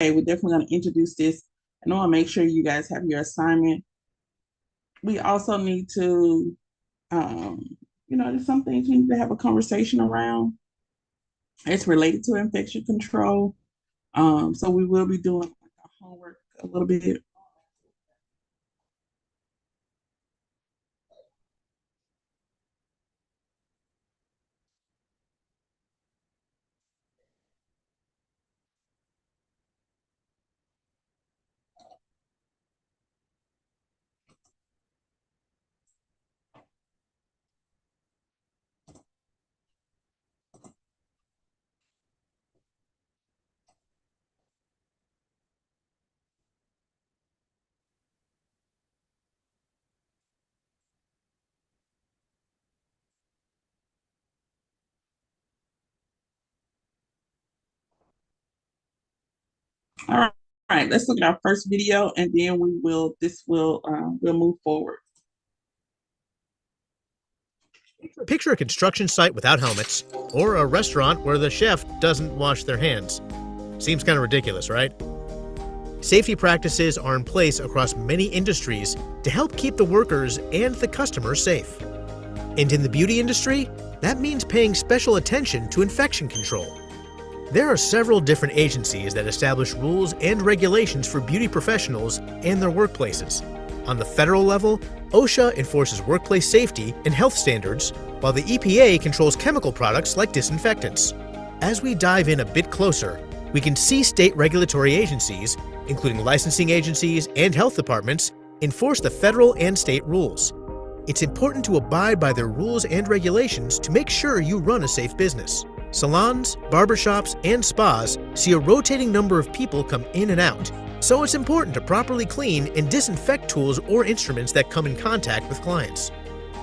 we're definitely going to introduce this. And I want to make sure you guys have your assignment. We also need to, um, there's some things we need to have a conversation around. It's related to infection control. So we will be doing our homework a little bit. All right, let's look at our first video, and then we'll move forward. Picture a construction site without helmets, or a restaurant where the chef doesn't wash their hands. Seems kind of ridiculous, right? Safety practices are in place across many industries to help keep the workers and the customers safe. And in the beauty industry, that means paying special attention to infection control. There are several different agencies that establish rules and regulations for beauty professionals and their workplaces. On the federal level, OSHA enforces workplace safety and health standards, while the EPA controls chemical products like disinfectants. As we dive in a bit closer, we can see state regulatory agencies, including licensing agencies and health departments, enforce the federal and state rules. It's important to abide by their rules and regulations to make sure you run a safe business. Salons, barbershops, and spas see a rotating number of people come in and out, so it's important to properly clean and disinfect tools or instruments that come in contact with clients.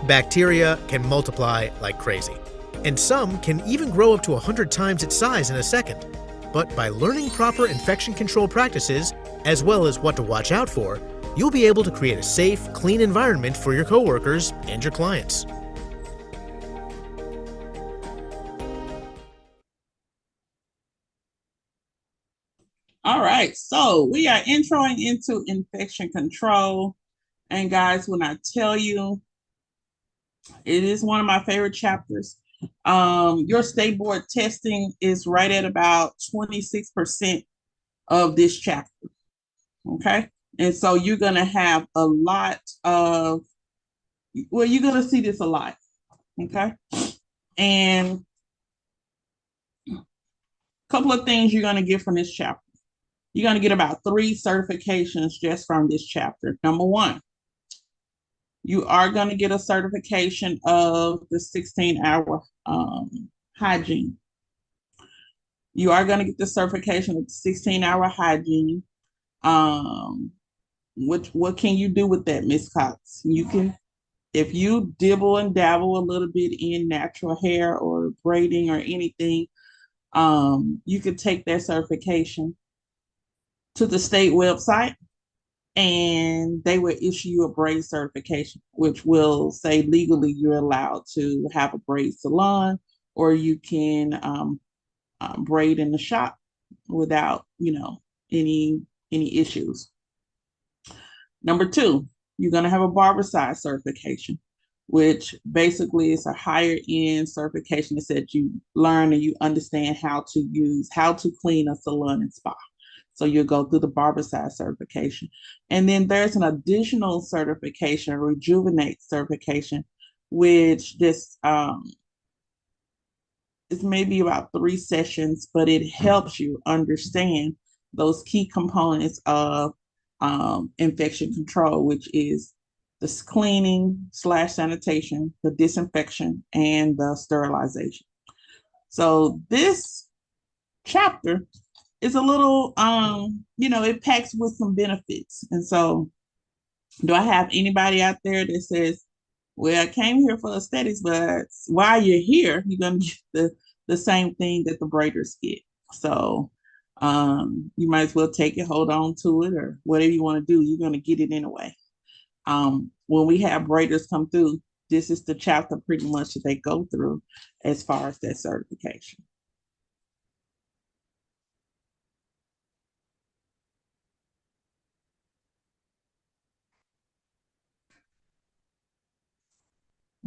Bacteria can multiply like crazy, and some can even grow up to 100 times its size in a second. But by learning proper infection control practices, as well as what to watch out for, you'll be able to create a safe, clean environment for your coworkers and your clients. All right, so we are introing into infection control. And guys, when I tell you, it is one of my favorite chapters. Your state board testing is right at about 26% of this chapter. Okay. And so you're going to have a lot of, well, you're going to see this a lot. Okay. And a couple of things you're going to get from this chapter. You're going to get about 3 certifications just from this chapter. Number 1, you are going to get a certification of the 16-hour hygiene. You are going to get the certification of the 16-hour hygiene. What can you do with that, Miss Cox? You can, if you dibble and dabble a little bit in natural hair or braiding or anything, you could take that certification to the state website, and they will issue you a braid certification, which will say legally you're allowed to have a braid salon, or you can braid in the shop without, any issues. Number 2, you're going to have a Barbicide certification, which basically is a higher end certification that says you learn and you understand how to clean a salon and spa. So you'll go through the Barbicide certification. And then there's an additional certification, a Rejuvenate certification, which just it's maybe about 3 sessions, but it helps you understand those key components of infection control, which is the cleaning/sanitation, the disinfection, and the sterilization. So this chapter is a little, it packs with some benefits. And so, do I have anybody out there that says, well, I came here for aesthetics, but while you're here, you're going to get the same thing that the braiders get. So you might as well take it, hold on to it, or whatever you want to do. You're going to get it anyway. When we have braiders come through, this is the chapter pretty much that they go through as far as that certification.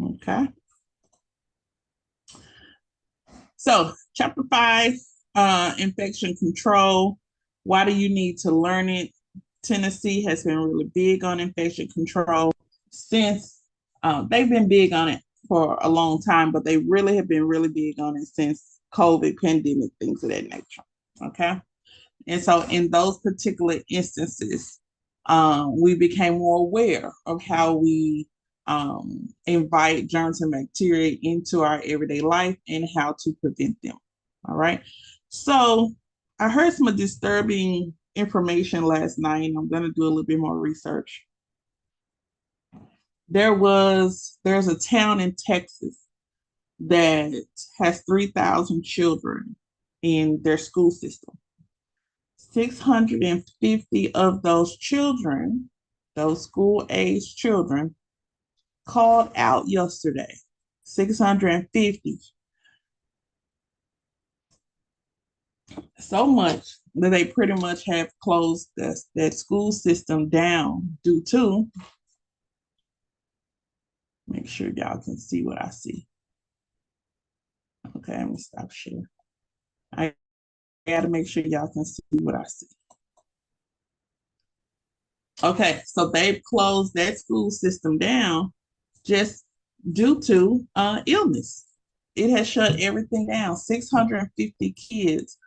Okay. So, chapter 5, infection control. Why do you need to learn it? Tennessee has been really big on infection control since they've been big on it for a long time, but they really have been really big on it since COVID, pandemic, things of that nature. Okay. And so, in those particular instances, we became more aware of how we invite germs and bacteria into our everyday life and how to prevent them. All right. So, I heard some disturbing information last night, and I'm going to do a little bit more research. There's a town in Texas that has 3,000 children in their school system. 650 of those children, those school age children, called out yesterday. 650. So much that they pretty much have closed that school system down due to, make sure y'all can see what I see. Okay, I'm gonna stop sharing. I gotta make sure y'all can see what I see. Okay, so they've closed that school system down just due to illness. It has shut everything down. 650 kids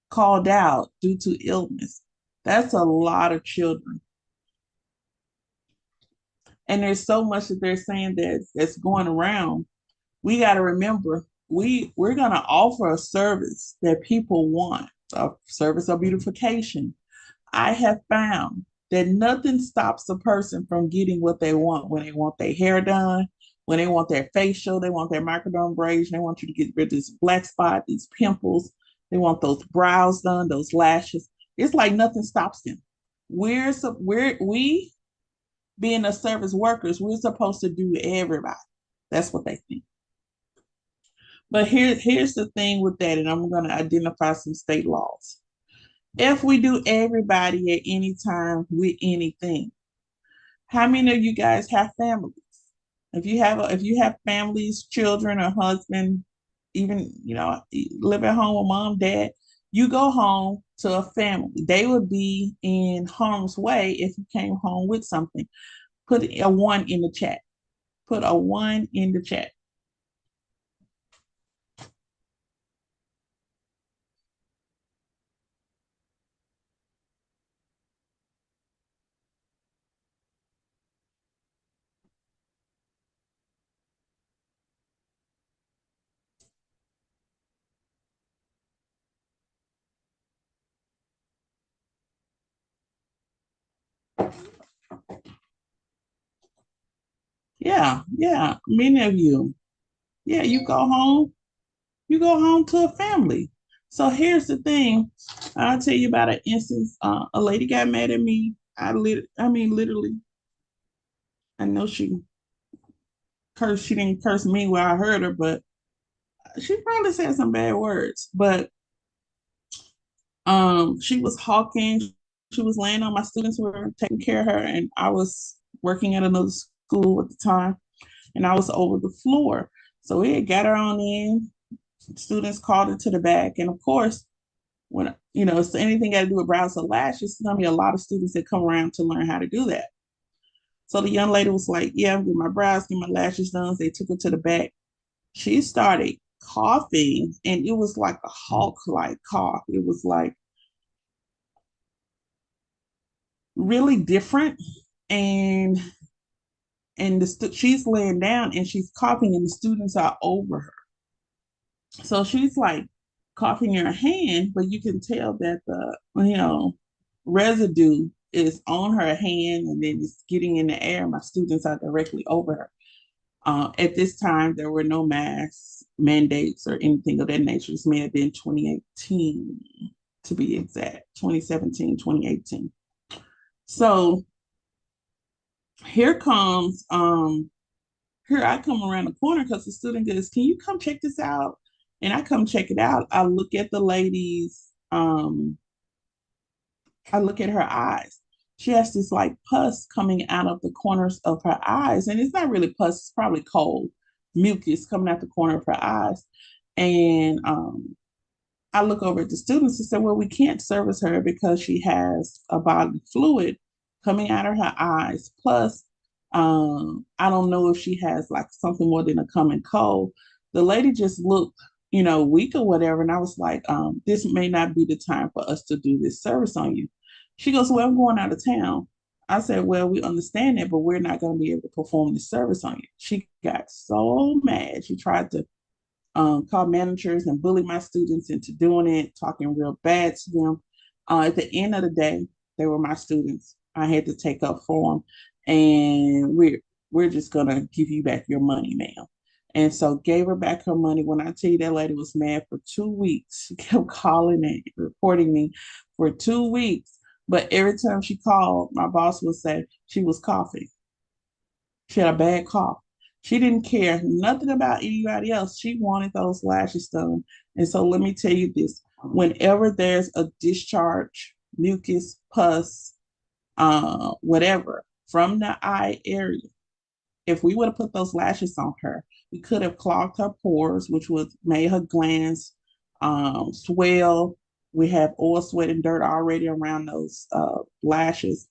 called out due to illness. That's a lot of children. And there's so much that they're saying that's going around. We got to remember we're going to offer a service that people want, a service of beautification. I have found that nothing stops a person from getting what they want when they want their hair done, when they want their facial, they want their microdermabrasion, they want you to get rid of this black spot, these pimples, they want those brows done, those lashes. It's like nothing stops them. We being a service workers, we're supposed to do everybody. That's what they think. But here's the thing with that, and I'm going to identify some state laws. If we do everybody at any time with anything, how many of you guys have families? If you have families, children, or husband, even live at home with mom, dad, you go home to a family. They would be in harm's way if you came home with something. Put a 1 in the chat. Put a 1 in the chat. Yeah, many of you. Yeah, you go home to a family. So here's the thing. I'll tell you about an instance. A lady got mad at me. I mean, literally. I know she cursed. She didn't curse me where I heard her, but she probably said some bad words. But she was hawking. She was laying on my students who were taking care of her, and I was working at another school at the time, and I was over the floor. So we had got her on in. Students called her to the back, and of course, when so anything got to do with brows or lashes, there's gonna be a lot of students that come around to learn how to do that. So the young lady was like, "Yeah, I'm getting my brows, getting my lashes done." So they took her to the back. She started coughing, and it was like a hawk-like cough. It was like really different, and she's laying down and she's coughing, and the students are over her. So she's like coughing in her hand, but you can tell that the residue is on her hand and then it's getting in the air. My students are directly over her. At this time, there were no mask mandates or anything of that nature. This may have been 2018, to be exact, 2017, 2018. So here I come around the corner because the student goes, "Can you come check this out?" And I come check it out. I look at the lady's, I look at her eyes. She has this like pus coming out of the corners of her eyes. And it's not really pus, it's probably cold. mucus coming out the corner of her eyes. And I look over at the students and say, well, we can't service her because she has a bodily fluid coming out of her eyes. Plus, I don't know if she has like something more than a common cold. The lady just looked, weak or whatever. And I was like, this may not be the time for us to do this service on you. She goes, well, I'm going out of town. I said, well, we understand that, but we're not going to be able to perform this service on you. She got so mad. She tried to call managers and bully my students into doing it, talking real bad to them. At the end of the day, they were my students. I had to take up for them, and we're just gonna give you back your money, ma'am. And so gave her back her money. When I tell you that lady was mad for 2 weeks, she kept calling and reporting me for 2 weeks. But every time she called, my boss would say she was coughing. She had a bad cough. She didn't care nothing about anybody else. She wanted those lashes done. And so let me tell you this, whenever there's a discharge, mucus, pus, whatever, from the eye area, if we would have put those lashes on her, we could have clogged her pores, which would made her glands swell. We have oil, sweat, and dirt already around those lashes.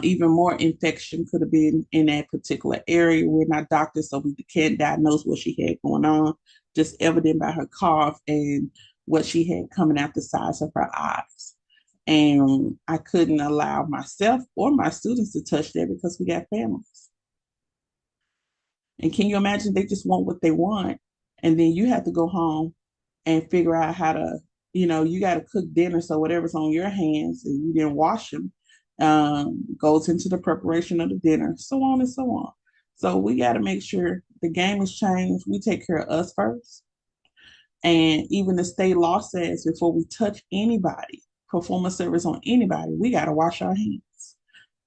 Even more infection could have been in that particular area. We're not doctors, so we can't diagnose what she had going on, just evident by her cough and what she had coming out the sides of her eyes. And I couldn't allow myself or my students to touch that because we got families. And can you imagine they just want what they want? And then you have to go home and figure out how to, you got to cook dinner. So whatever's on your hands and you didn't wash them goes into the preparation of the dinner, so on and so on. So we got to make sure the game has changed. We take care of us first. And even the state law says before we touch anybody, perform a service on anybody, we got to wash our hands.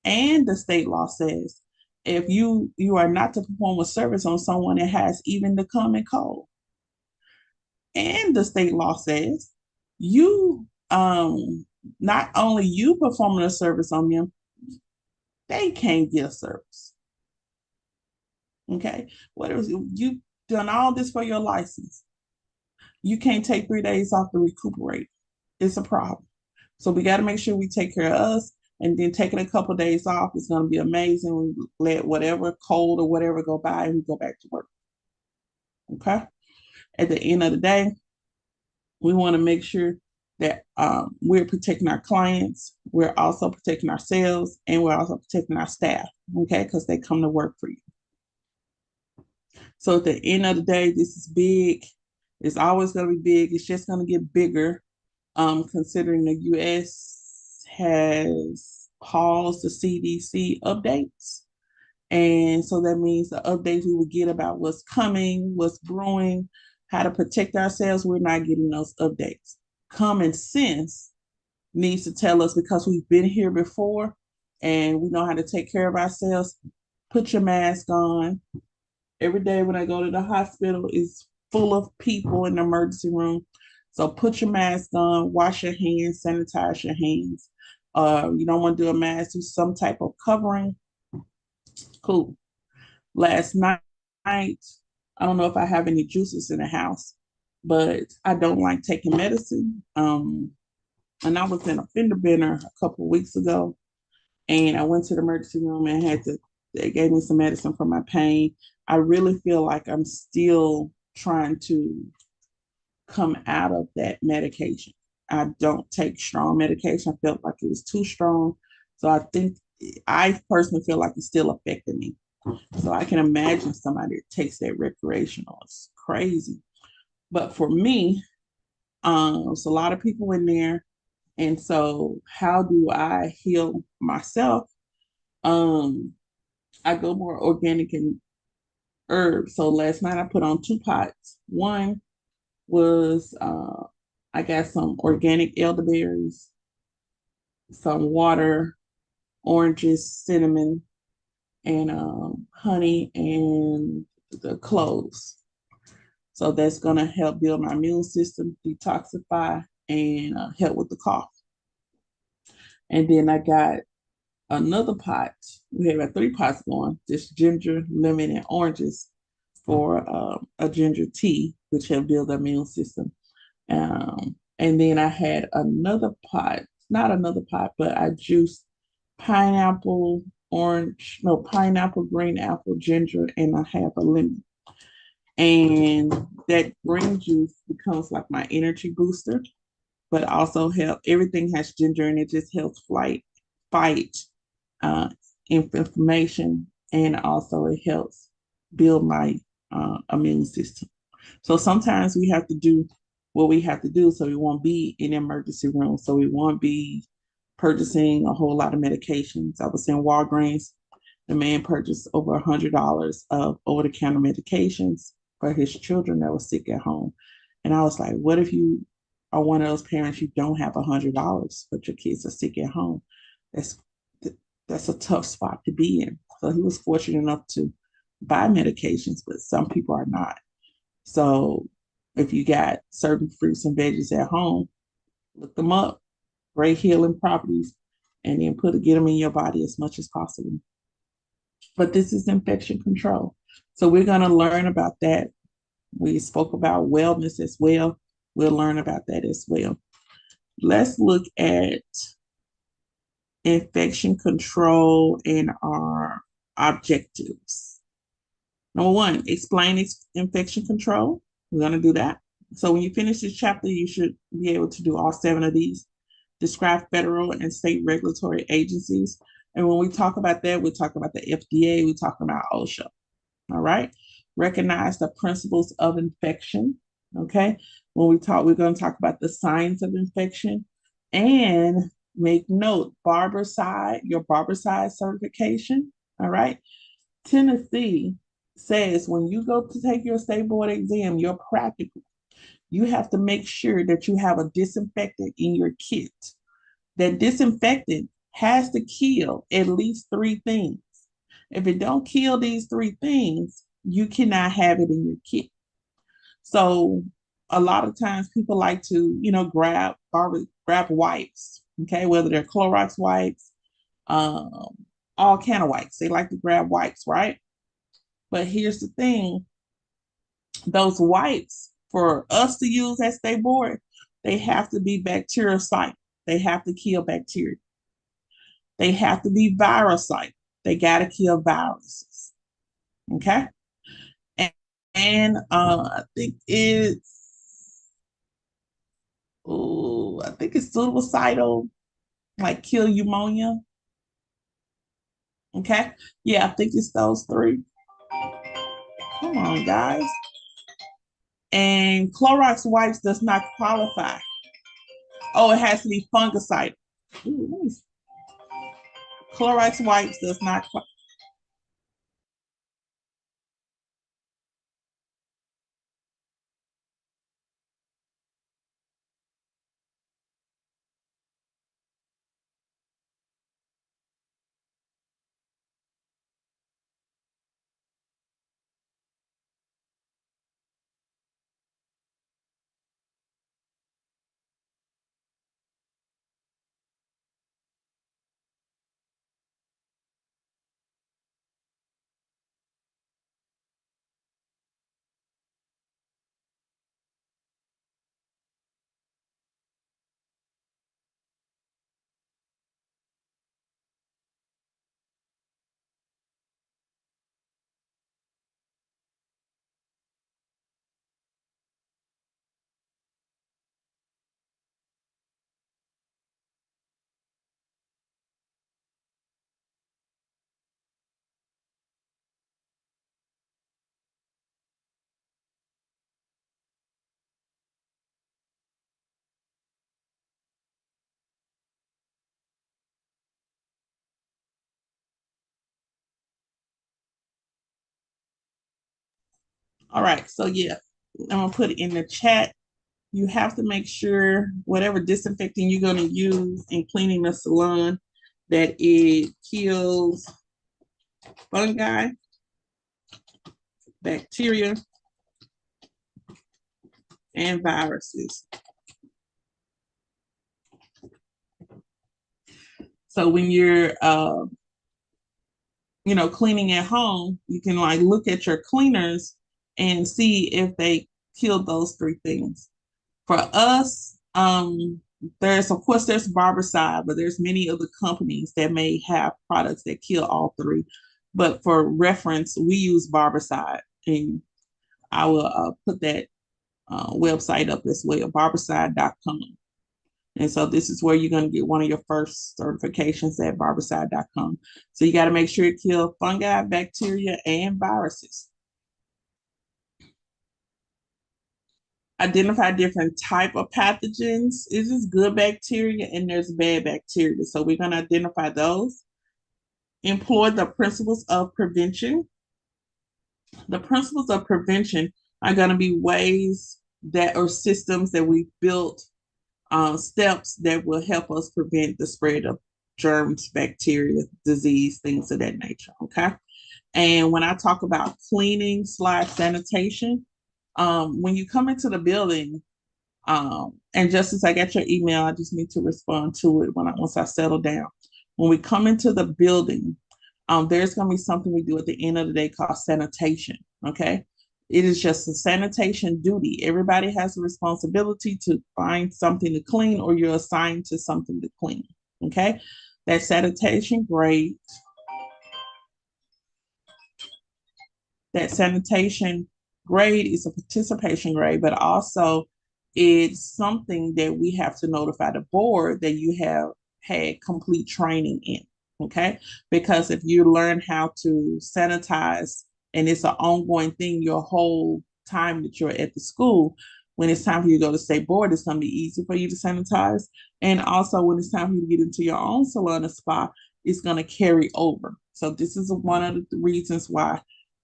And the state law says if you are not to perform a service on someone that has even the common cold. And the state law says you not only you performing a service on them, they can't get a service. Okay, what is you done all this for your license? You can't take 3 days off to recuperate. It's a problem. So we got to make sure we take care of us, and then taking a couple of days off is going to be amazing. We let whatever cold or whatever go by, and we go back to work. Okay. At the end of the day, we want to make sure that we're protecting our clients, we're also protecting ourselves, and we're also protecting our staff, okay, because they come to work for you. So at the end of the day, this is big. It's always going to be big. It's just going to get bigger, considering the U.S. has paused the CDC updates. And so that means the updates we would get about what's coming, what's brewing, how to protect ourselves, we're not getting those updates. Common sense needs to tell us, because we've been here before and we know how to take care of ourselves. Put your mask on. Every day when I go to the hospital, it's full of people in the emergency room. So put your mask on, wash your hands, sanitize your hands. You don't want to do a mask, do some type of covering. Cool. Last night, I don't know if I have any juices in the house, but I don't like taking medicine. And I was in a fender bender a couple of weeks ago, and I went to the emergency room and they gave me some medicine for my pain. I really feel like I'm still trying to come out of that medication. I don't take strong medication. I felt like it was too strong. So I personally feel like it's still affecting me. So I can imagine somebody that takes that recreational. It's crazy. But for me, there's a lot of people in there. And so how do I heal myself? I go more organic and herbs. So last night I put on 2 pots. One was I got some organic elderberries, some water, oranges, cinnamon, and honey and the cloves. So that's going to help build my immune system, detoxify, and help with the cough. And then I got another pot. We have 3 pots going, just ginger, lemon, and oranges. for a ginger tea, which help build the immune system. And then I had another pot, not another pot, but I juiced pineapple, orange, no, pineapple, green apple, ginger, and I have a lemon. And that green juice becomes like my energy booster, but also help. Everything has ginger and it just helps fight uh, inflammation, and also it helps build my immune system. So sometimes we have to do what we have to do so we won't be in emergency room, so we won't be purchasing a whole lot of medications. I was in Walgreens. The man purchased over $100 of over-the-counter medications for his children that were sick at home. And I was like, what if you are one of those parents, you don't have $100, but your kids are sick at home? That's that's a tough spot to be in. So he was fortunate enough to buy medications, but some people are not. So if you got certain fruits and veggies at home, look them up, great healing properties, and then get them in your body as much as possible. But this is infection control. So we're going to learn about that. We spoke about wellness as well. We'll learn about that as well. Let's look at infection control and our objectives. Number one, explain infection control. We're going to do that. So when you finish this chapter, you should be able to do all 7 of these. Describe federal and state regulatory agencies. And when we talk about that, we talk about the FDA, we talk about OSHA. All right. Recognize the principles of infection. Okay. When we talk, we're going to talk about the signs of infection, and make note, your Barbicide certification. All right. Tennessee says when you go to take your state board exam, your practical, you have to make sure that you have a disinfectant in your kit. That disinfectant has to kill at least 3 things. If it don't kill these 3 things, you cannot have it in your kit. So a lot of times people like to, grab wipes, okay, whether they're Clorox wipes, all kind of wipes. They like to grab wipes, right? But here's the thing, those wipes for us to use at state board, they have to be bactericidal. They have to kill bacteria. They have to be virucidal. They got to kill viruses. Okay. And I think it's suicidal, like kill pneumonia. Okay. Yeah, I think it's those 3. Come on, guys. And Clorox wipes does not qualify. Oh, it has to be fungicide. Clorox wipes does not qualify. All right. So yeah, I'm gonna put it in the chat. You have to make sure whatever disinfecting you're gonna use in cleaning the salon, that it kills fungi, bacteria, and viruses. So when you're cleaning at home, you can like look at your cleaners and see if they killed those three things. For us, there's of course there's Barbicide, but there's many other companies that may have products that kill all three. But for reference, we use Barbicide, and I will put that website up as well, barbicide.com. And so this is where you're going to get one of your first certifications at barbicide.com. So you got to make sure it kills fungi, bacteria, and viruses. Identify different type of pathogens. Is this good bacteria and there's bad bacteria? So we're going to identify those. Employ the principles of prevention. The principles of prevention are going to be ways that or systems that we built, steps that will help us prevent the spread of germs, bacteria, disease, things of that nature. Okay. And when I talk about cleaning / sanitation, when you come into the building, and just as I got your email, I just need to respond to it once I settle down. When we come into the building, there's going to be something we do at the end of the day called sanitation. Okay. It is just a sanitation duty. Everybody has a responsibility to find something to clean, or you're assigned to something to clean. Okay. That sanitation grade, is a participation grade, but also it's something that we have to notify the board that you have had complete training in. Okay. Because if you learn how to sanitize and it's an ongoing thing your whole time that you're at the school, when it's time for you to go to state board, it's going to be easy for you to sanitize. And also when it's time for you to get into your own salon or spa, it's going to carry over. So this is one of the reasons why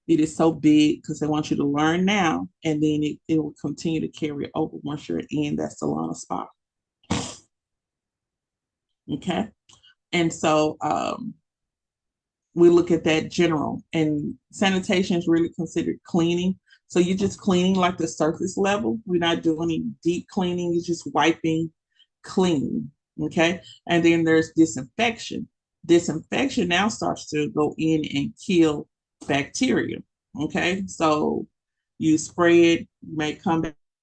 it is so big, because they want you to learn now, and then it will continue to carry over once you're in that salon or spa. Okay. And so we look at that general, and sanitation is really considered cleaning. So you're just cleaning like the surface level. We're not doing any deep cleaning. You're just wiping clean. Okay. And then there's disinfection. Disinfection now starts to go in and kill bacteria. Okay. So you spray it, you may come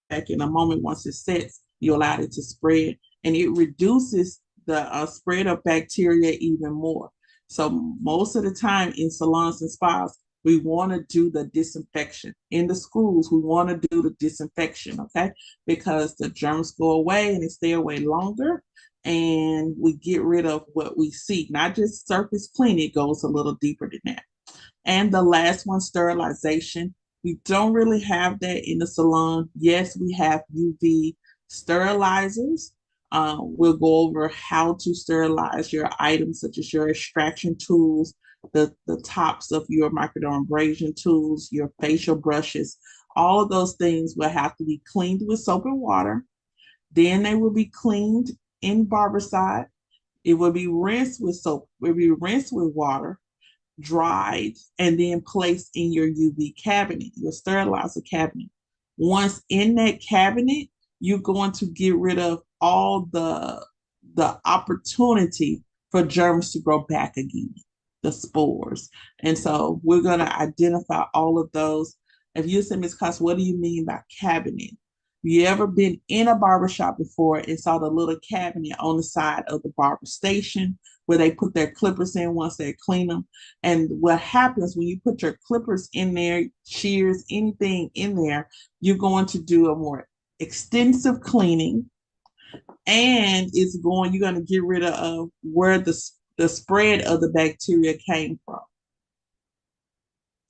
back in a moment. Once it sets, you allow it to spread, and it reduces the spread of bacteria even more. So most of the time in salons and spas, we want to do the disinfection. In the schools, we want to do the disinfection, okay? Because the germs go away and they stay away longer, and we get rid of what we see. Not just surface clean, it goes a little deeper than that. And the last one, sterilization. We don't really have that in the salon. Yes, we have UV sterilizers. We'll go over how to sterilize your items, such as your extraction tools, the tops of your microdermabrasion tools, your facial brushes. All of those things will have to be cleaned with soap and water. Then they will be cleaned in Barbicide. It will be rinsed with soap, it will be rinsed with water, dried, and then placed in your UV cabinet, your sterilizer cabinet. Once in that cabinet, you're going to get rid of all the opportunity for germs to grow back again, the spores. And so we're going to identify all of those. If you say, Ms. Cox, what do you mean by cabinet? You ever been in a barbershop before and saw the little cabinet on the side of the barber station where they put their clippers in once they clean them? And what happens when you put your clippers in there, shears, anything in there, you're going to do a more extensive cleaning, and you're going to get rid of where the spread of the bacteria came from.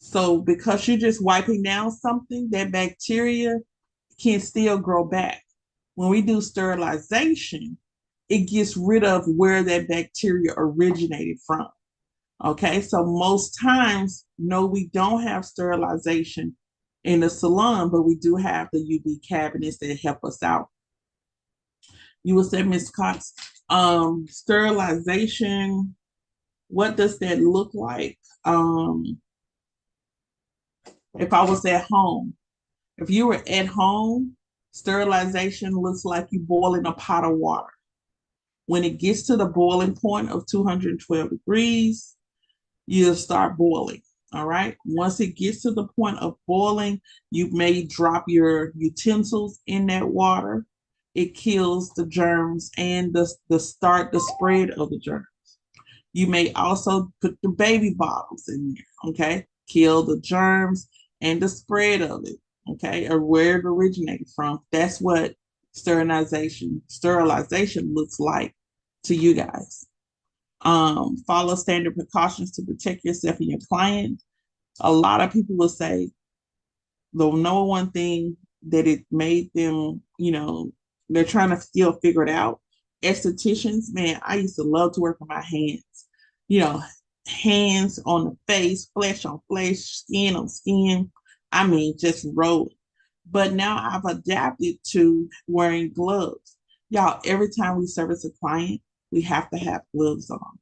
So because you're just wiping down something, that bacteria can still grow back. When we do sterilization, it gets rid of where that bacteria originated from. Okay, so most times, no, we don't have sterilization in the salon, but we do have the UV cabinets that help us out. You will say, Ms. Cox, sterilization, what does that look like? If I was at home, if you were at home, sterilization looks like you boiling a pot of water. When it gets to the boiling point of 212 degrees, you'll start boiling. All right. Once it gets to the point of boiling, you may drop your utensils in that water. It kills the germs and the spread of the germs. You may also put the baby bottles in there, okay? Kill the germs and the spread of it, okay? Or where it originated from. That's what sterilization looks like to you guys. Follow standard precautions to protect yourself and your client. A lot of people will say the number one thing that it made them, they're trying to still figure it out. Estheticians, man, I used to love to work with my hands. You know, hands on the face, flesh on flesh, skin on skin. I mean, just rolling. But now I've adapted to wearing gloves. Y'all, every time we service a client, we have to have gloves on.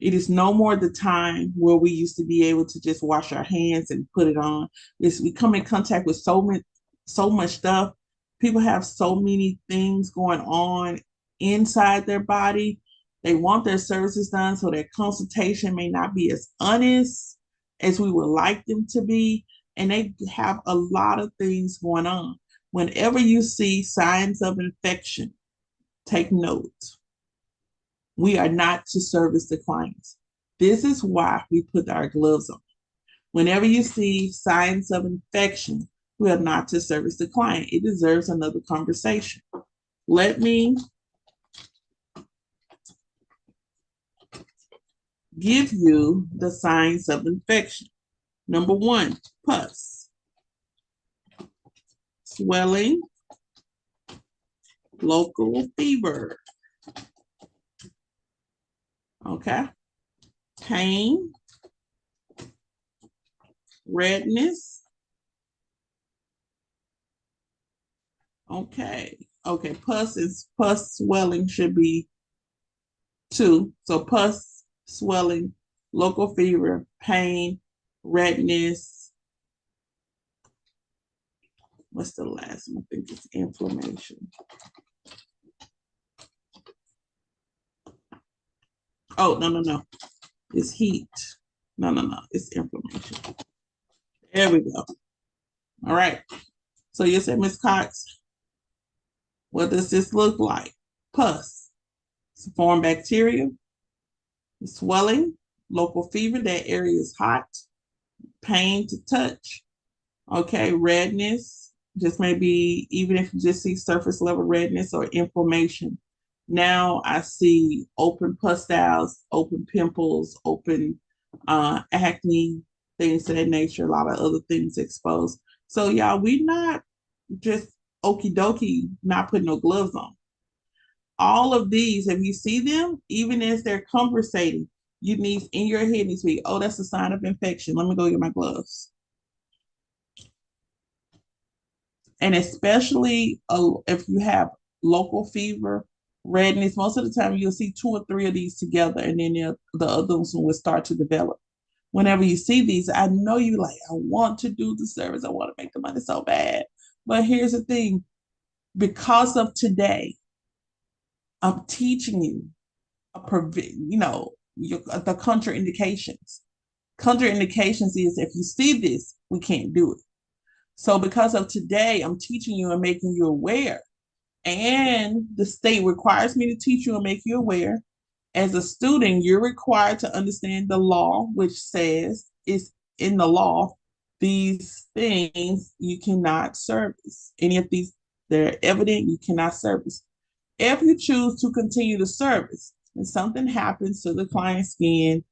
It is no more the time where we used to be able to just wash our hands and put it on. We come in contact with so much stuff. People have so many things going on inside their body. They want their services done, so their consultation may not be as honest as we would like them to be. And they have a lot of things going on. Whenever you see signs of infection, take note. We are not to service the clients. This is why we put our gloves on. Whenever you see signs of infection, we are not to service the client. It deserves another conversation. Let me give you the signs of infection. Number 1, pus, swelling, local fever. Okay. Pain, redness. Okay. Pus swelling should be 2. So pus, swelling, local fever, pain, redness. What's the last one? I think it's inflammation. Oh, no. It's heat. No. It's inflammation. There we go. All right. So you said, Ms. Cox, what does this look like? Pus. It's foreign bacteria. Swelling. Local fever. That area is hot. Pain to touch. Okay. Redness. Just maybe even if you just see surface level redness or inflammation. Now I see open pustules, open pimples, open acne, things of that nature, a lot of other things exposed. So y'all, we not just okie dokie, not putting no gloves on. All of these, if you see them, even as they're conversating, you need in your head needs to be, oh, that's a sign of infection. Let me go get my gloves. And especially if you have local fever, redness, most of the time you'll see 2 or 3 of these together, and then the other ones will start to develop. Whenever you see these, I know you like, I want to do the service, I want to make the money so bad. But here's the thing, because of today, I'm teaching you the contraindications. Contraindications is if you see this, we can't do it. So because of today, I'm teaching you and making you aware. And the state requires me to teach you and make you aware. As a student, you're required to understand the law, which says it's in the law, these things you cannot service. Any of these, they're evident, you cannot service. If you choose to continue the service and something happens to the client's skin,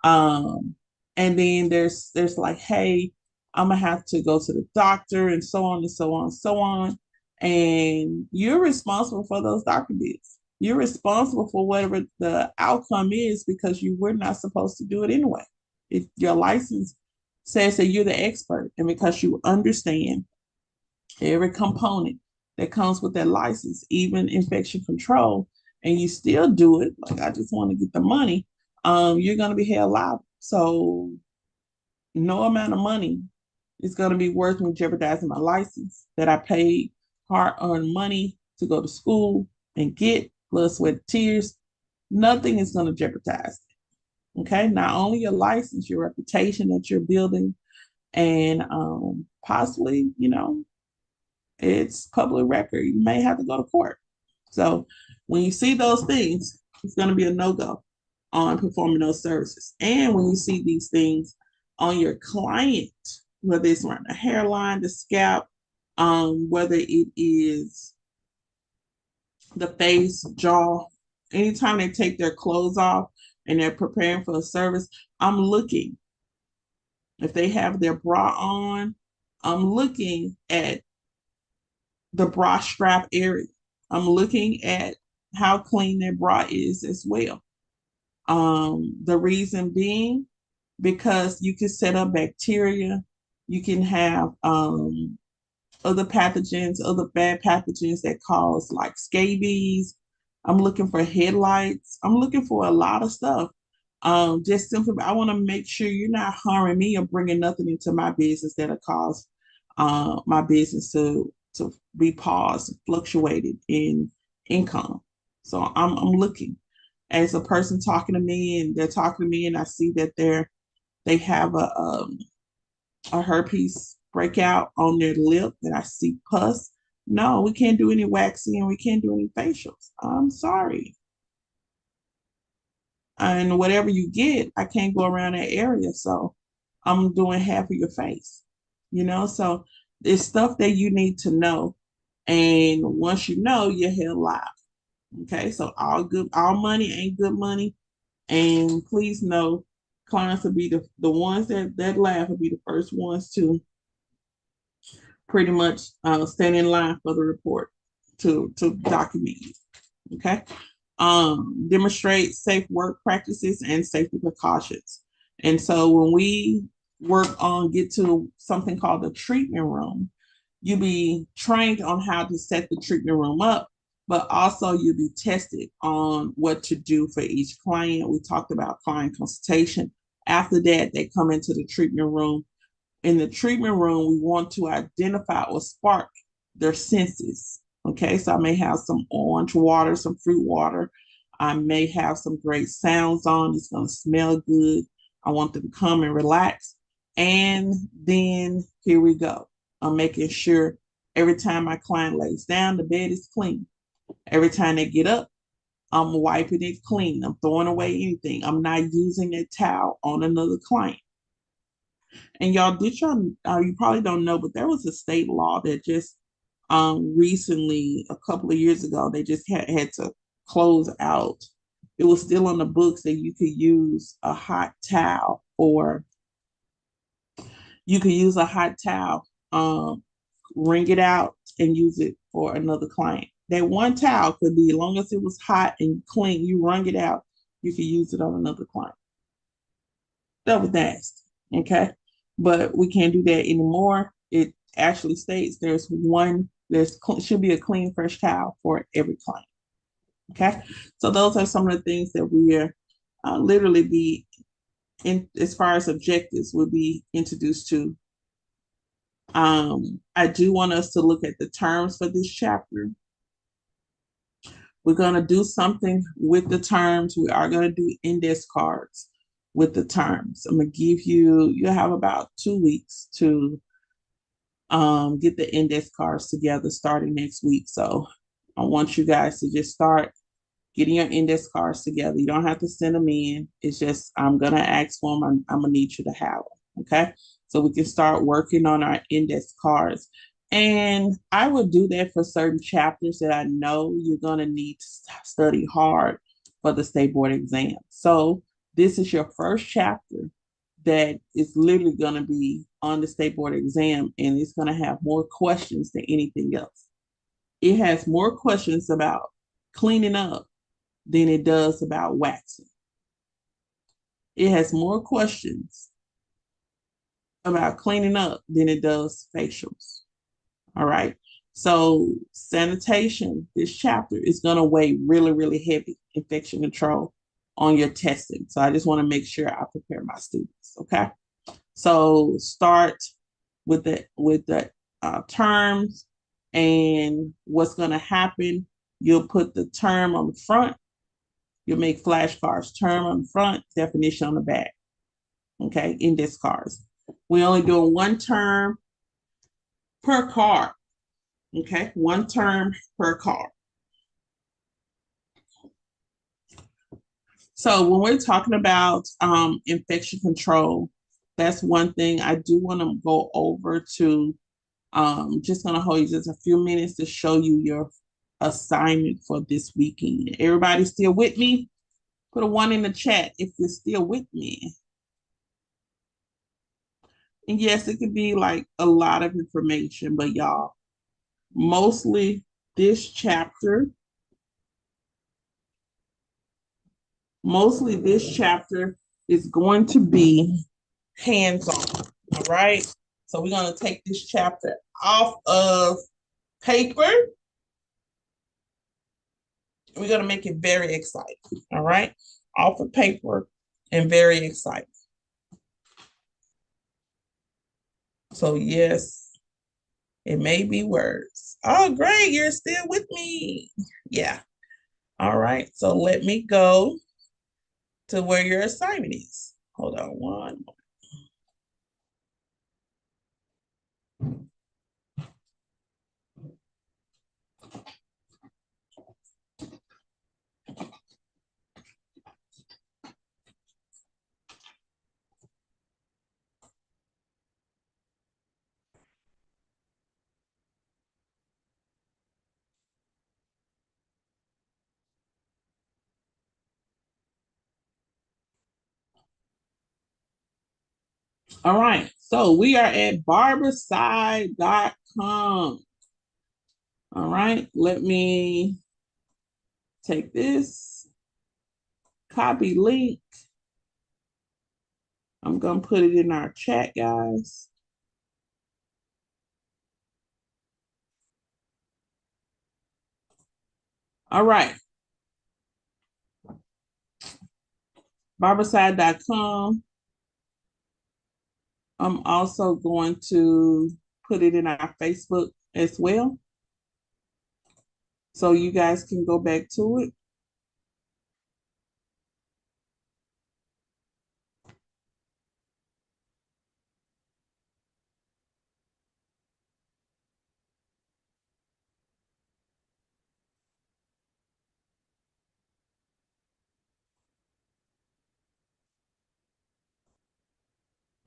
and then there's like, hey, I'm gonna have to go to the doctor and so on and so on and so on. And you're responsible for those doctor bills. You're responsible for whatever the outcome is because you were not supposed to do it anyway. If your license says that you're the expert, and because you understand every component that comes with that license, even infection control, and you still do it, like I just want to get the money, you're going to be held liable. So no amount of money is going to be worth me jeopardizing my license that I paid hard-earned money to go to school and get, blood, sweat, tears. Nothing is going to jeopardize it. Okay, not only your license, your reputation that you're building, and possibly, it's public record. You may have to go to court. So when you see those things, it's going to be a no-go on performing those services. And when you see these things on your client, whether it's around the hairline, the scalp, whether it is the face, jaw, anytime they take their clothes off and they're preparing for a service, I'm looking. If they have their bra on, I'm looking at the bra strap area. I'm looking at how clean their bra is as well. The reason being because you can set up bacteria, you can have other pathogens, other bad pathogens that cause like scabies. I'm looking for headlights. I'm looking for a lot of stuff. Just simply, I want to make sure you're not harming me or bringing nothing into my business that'll cause my business to be paused, fluctuated in income. So I'm looking as a person talking to me, and they're talking to me, and I see that they have a herpes breakout on their lip, and I see pus. No, we can't do any waxing and we can't do any facials. I'm sorry. And whatever you get, I can't go around that area. So I'm doing half of your face. So it's stuff that you need to know. And once you know, you're held liable. Okay. So all money ain't good money. And please know clients will be the ones that laugh will be the first ones to pretty much stand in line for the report to document you. Okay. Demonstrate safe work practices and safety precautions. And so when we get to something called the treatment room, you'll be trained on how to set the treatment room up, but also you'll be tested on what to do for each client. We talked about client consultation. After that, they come into the treatment room. In the treatment room, we want to identify or spark their senses. Okay, so I may have some orange water, some fruit water. I may have some great sounds on. It's going to smell good. I want them to come and relax. And then here we go. I'm making sure every time my client lays down, the bed is clean. Every time they get up, I'm wiping it clean. I'm throwing away anything. I'm not using a towel on another client. And y'all, you probably don't know, but there was a state law that just recently, a couple of years ago, they just had to close out. It was still on the books that you could use a hot towel, or you could use a hot towel, wring it out, and use it for another client. That one towel could be, as long as it was hot and clean, you wrung it out, you could use it on another client. That was nasty. Okay. But we can't do that anymore. It actually states there should be a clean, fresh towel for every client. Okay. So those are some of the things that we are literally be in, as far as objectives, will be introduced to. I do want us to look at the terms for this chapter. We're going to do something with the terms. We are going to do index cards with the terms. I'm going to give you'll have about 2 weeks to get the index cards together starting next week. So I want you guys to just start getting your index cards together. You don't have to send them in. It's just, I'm going to ask for them. I'm going to need you to have them. Okay. So we can start working on our index cards. And I would do that for certain chapters that I know you're going to need to study hard for the state board exam. So this is your first chapter that is literally going to be on the state board exam, and it's going to have more questions than anything else. It has more questions about cleaning up than it does about waxing. It has more questions about cleaning up than it does facials. All right. So sanitation, this chapter is going to weigh really, really heavy infection control on your testing. So I just want to make sure I prepare my students. Okay. So start with the terms and what's going to happen. You'll put the term on the front. You make flashcards, term on the front, definition on the back. Okay, index cards. We're only doing one term per card. Okay, one term per card. So when we're talking about infection control, that's one thing I do want to go over to. Just gonna hold you just a few minutes to show you your assignment for this weekend. Everybody still with me? Put a 1 in the chat if you're still with me. And yes, it could be like a lot of information, but y'all, mostly this chapter is going to be hands-on. All right. So we're going to take this chapter off of paper. We're going to make it very exciting. All right. Off of paper and very exciting. So yes, it may be words. Oh, great. You're still with me. Yeah. All right. So let me go to where your assignment is. Hold on one moment. All right, so we are at Barbicide.com. All right, let me take this, copy link. I'm going to put it in our chat, guys. All right. Barbicide.com. I'm also going to put it in our Facebook as well, so you guys can go back to it.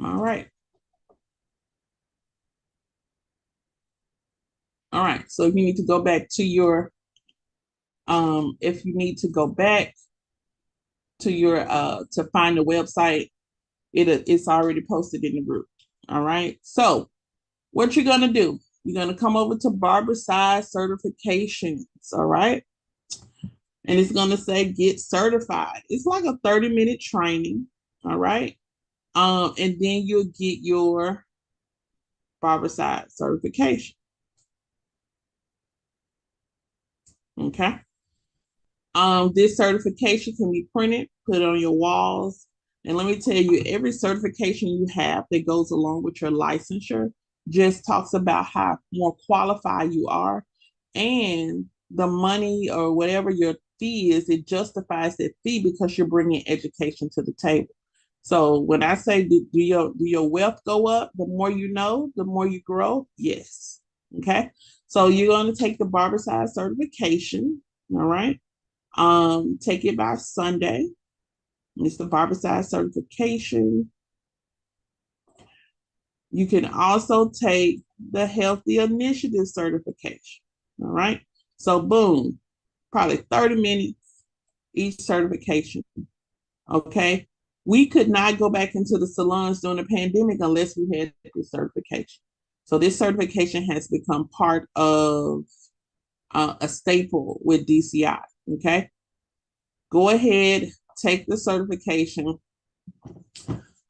All right. All right. So if you need to go back to your, if you need to go back to your, to find the website, it's already posted in the group. All right. So what you're going to do, you're going to come over to Barbicide Certifications. All right. And it's going to say get certified. It's like a 30-minute training. All right. And then you'll get your Barbicide certification. Okay. This certification can be printed, put on your walls. And let me tell you, every certification you have that goes along with your licensure just talks about how more qualified you are. And the money or whatever your fee is, it justifies that fee because you're bringing education to the table. So when I say, do your wealth go up? The more you know, the more you grow? Yes. Okay. So you're going to take the Barbicide certification. All right. Take it by Sunday. It's the Barbicide certification. You can also take the Healthy Initiative certification. All right. So boom, probably 30 minutes each certification. Okay. We could not go back into the salons during the pandemic unless we had this certification. So this certification has become part of a staple with DCI. Okay. Go ahead, take the certification.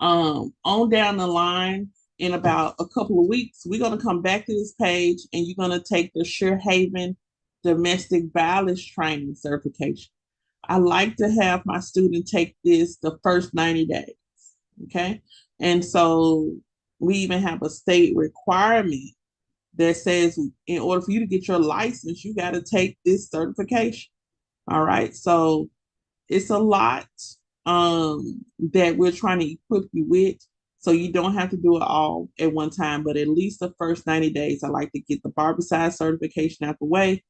On down the line, in about a couple of weeks, we're going to come back to this page and you're going to take the SureHaven Domestic Violence Training certification. I like to have my student take this the first 90 days. Okay. And so we even have a state requirement that says in order for you to get your license, you got to take this certification. All right. So It's a lot that we're trying to equip you with. So you don't have to do it all at one time, but at least the first 90 days, I like to get the barbicide certification out the way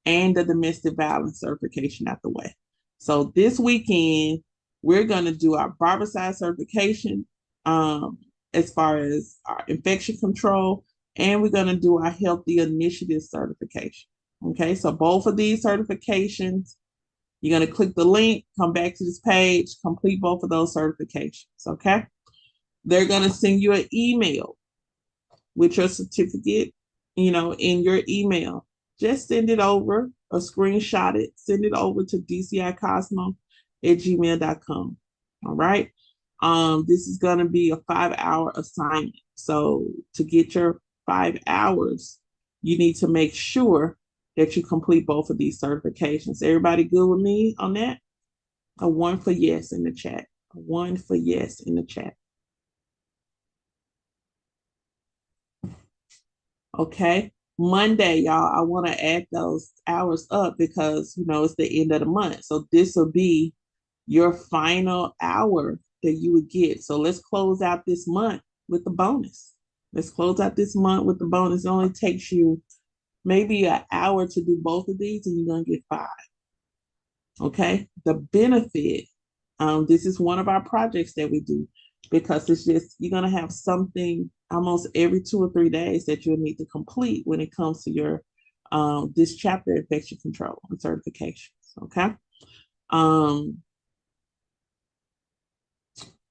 and the domestic violence certification out the way. So this weekend, we're going to do our barbicide certification as far as our infection control, and we're going to do our healthy initiative certification. Okay, so both of these certifications, you're going to click the link, come back to this page, complete both of those certifications. Okay, they're going to send you an email with your certificate, in your email. Just send it over or screenshot it, send it over to dcicosmo@gmail.com. All right. This is going to be a 5-hour assignment. So to get your 5 hours, you need to make sure that you complete both of these certifications. Everybody good with me on that? A 1 for yes in the chat. A 1 for yes in the chat. Okay. Monday, y'all, I want to add those hours up because, it's the end of the month. So this will be your final hour that you would get. So let's close out this month with the bonus. Let's close out this month with the bonus. It only takes you maybe an hour to do both of these, and you're going to get 5. Okay. The benefit, this is one of our projects that we do because it's just, you're going to have something almost every 2 or 3 days that you'll need to complete when it comes to your this chapter, infection control and certifications. Okay.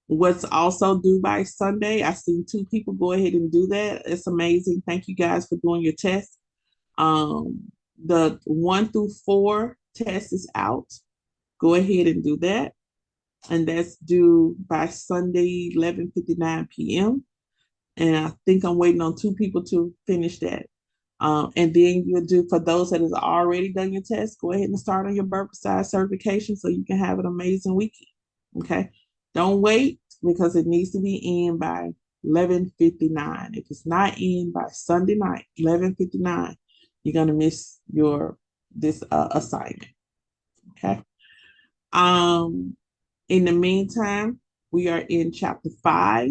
What's also due by Sunday, I seen 2 people go ahead and do that. It's amazing. Thank you guys for doing your test. The 1 through 4 test is out. Go ahead and do that. And that's due by Sunday, 11:59 p.m. And I think I'm waiting on 2 people to finish that. And then you'll do, for those that has already done your test, go ahead and start on your barbicide certification so you can have an amazing weekend. Okay. Don't wait because it needs to be in by 11:59. If it's not in by Sunday night, 11:59, you're gonna miss this assignment. Okay. In the meantime, we are in chapter 5.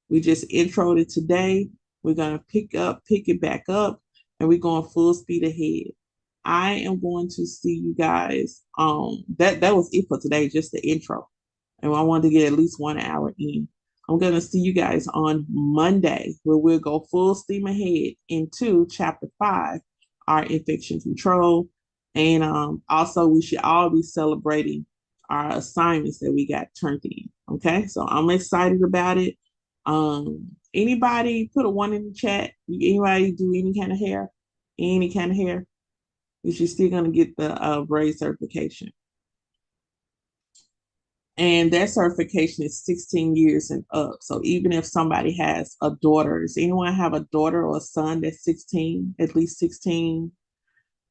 We just introed it today. We're gonna pick it back up, and we're going full speed ahead. I am going to see you guys. That was it for today, just the intro. And I wanted to get at least 1 hour in. I'm going to see you guys on Monday, where we'll go full steam ahead into chapter 5, our infection control. And also, we should all be celebrating our assignments that we got turned in. Okay, so I'm excited about it. Anybody put a 1 in the chat? Anybody do any kind of hair? Any kind of hair? You're still going to get the braid certification. And that certification is 16 years and up. So even if somebody has a daughter, does anyone have a daughter or a son that's 16, at least 16,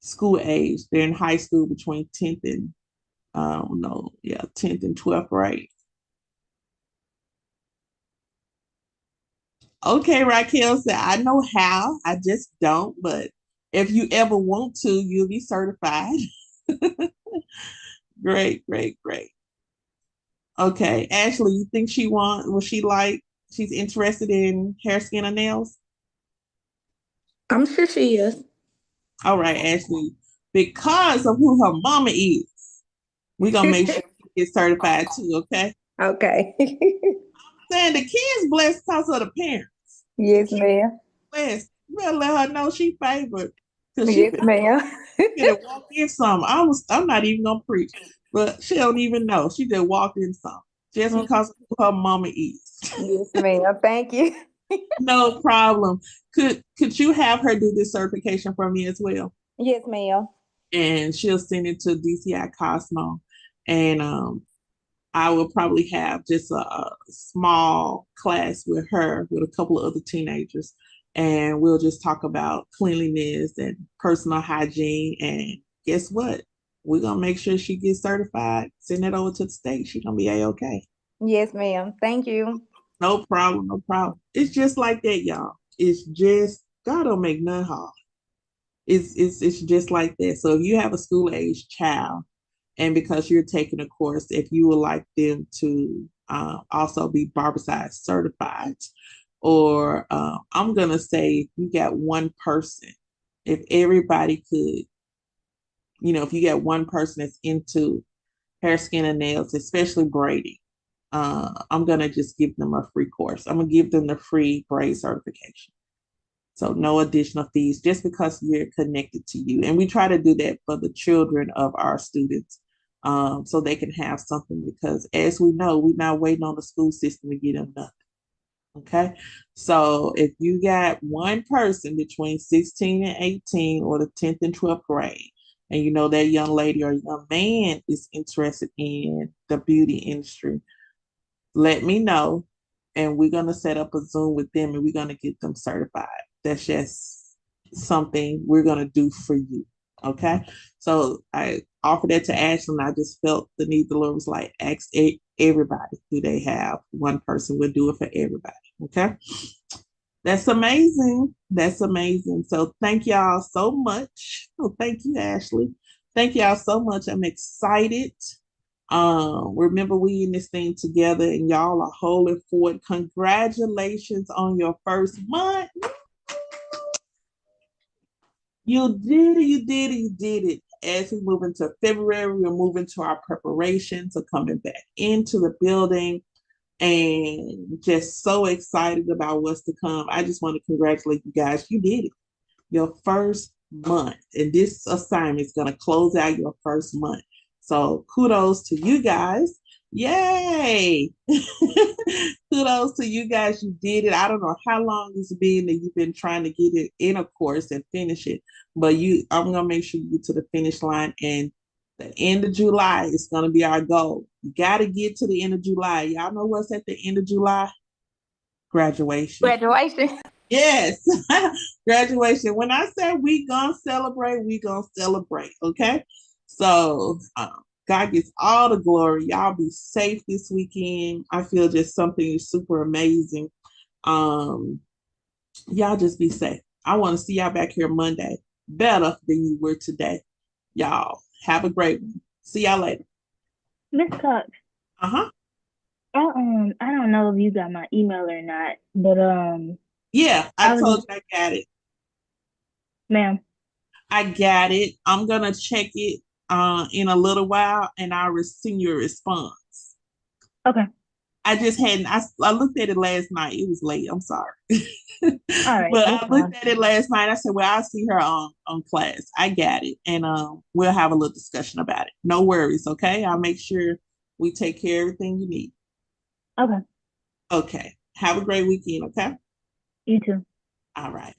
school age? They're in high school between 10th and 10th and 12th grade. Okay, Raquel said, I know how, I just don't, but if you ever want to, you'll be certified. Great, great, great. Okay, Ashley, you think she's interested in hair, skin, or nails? I'm sure she is. All right, Ashley, because of who her mama is, we're going to make sure she gets certified too, okay? Okay. Saying the kids blessed because of the parents. Yes, ma'am. Blessed. You better let her know she favored. Yes, ma'am. She walked in some. I'm not even going to preach, but she don't even know. She just walked in some. Just because of who her mama is. Yes, ma'am. Thank you. No problem. Could you have her do this certification for me as well? Yes, ma'am. And she'll send it to DCI Cosmo. And I will probably have just a small class with her, with a couple of other teenagers. And we'll just talk about cleanliness and personal hygiene. And guess what? We're going to make sure she gets certified. Send it over to the state. She's going to be A-okay. Yes, ma'am. Thank you. No problem, no problem. It's just like that, y'all. It's just, God don't make none hard. It's just like that. So if you have a school age child, And because you're taking a course, if you would like them to also be Barbicide certified, or I'm going to say you got one person, if everybody could, if you got one person that's into hair, skin, and nails, especially braiding, I'm going to just give them a free course. I'm going to give them the free braid certification. So no additional fees just because you're connected to you. And we try to do that for the children of our students, so they can have something, because as we know, we're not waiting on the school system to get them nothing. Okay. So if you got one person between 16 and 18 or the 10th and 12th grade, and you know that young lady or young man is interested in the beauty industry, let me know, and we're going to set up a Zoom with them and we're going to get them certified. That's just something we're going to do for you. Okay. So I offered that to Ashley, and I just felt the need. The Lord was like, ask everybody, do they have one person? We'll do it for everybody. Okay. That's amazing. That's amazing. So thank y'all so much. Oh, thank you, Ashley. Thank y'all so much. I'm excited. Remember, we in this thing together, and y'all are holding forward. Congratulations on your first month. You did it, you did it, you did it. As we move into February, we're moving to our preparations of coming back into the building, and just so excited about what's to come. I just want to congratulate you guys. You did it. Your first month. And this assignment is going to close out your first month. So kudos to you guys. Yay. Kudos to you guys. You did it. I don't know how long it's been that you've been trying to get it in a course and finish it, but I'm going to make sure you get to the finish line, and the end of July is going to be our goal. You got to get to the end of July. Y'all know what's at the end of July? Graduation. Graduation. Yes, graduation. When I say we gonna celebrate, we gonna celebrate. Okay, so God gets all the glory. Y'all be safe this weekend. I feel just something super amazing. Y'all just be safe. I want to see y'all back here Monday, better than you were today. Y'all have a great one. See y'all later. Miss Cox, Uh-huh. I don't know if you got my email or not, but Yeah, I told you I got it. ma'am. I got it. I'm gonna check it in a little while, and I'll send you a response. Okay. I just hadn't. I looked at it last night. It was late. I'm sorry. All right. But That's I looked fine. at it last night. I said, "Well, I'll see her on class." I got it, and we'll have a little discussion about it. No worries. Okay, I'll make sure we take care of everything you need. Okay. Okay. Have a great weekend. Okay. You too. All right.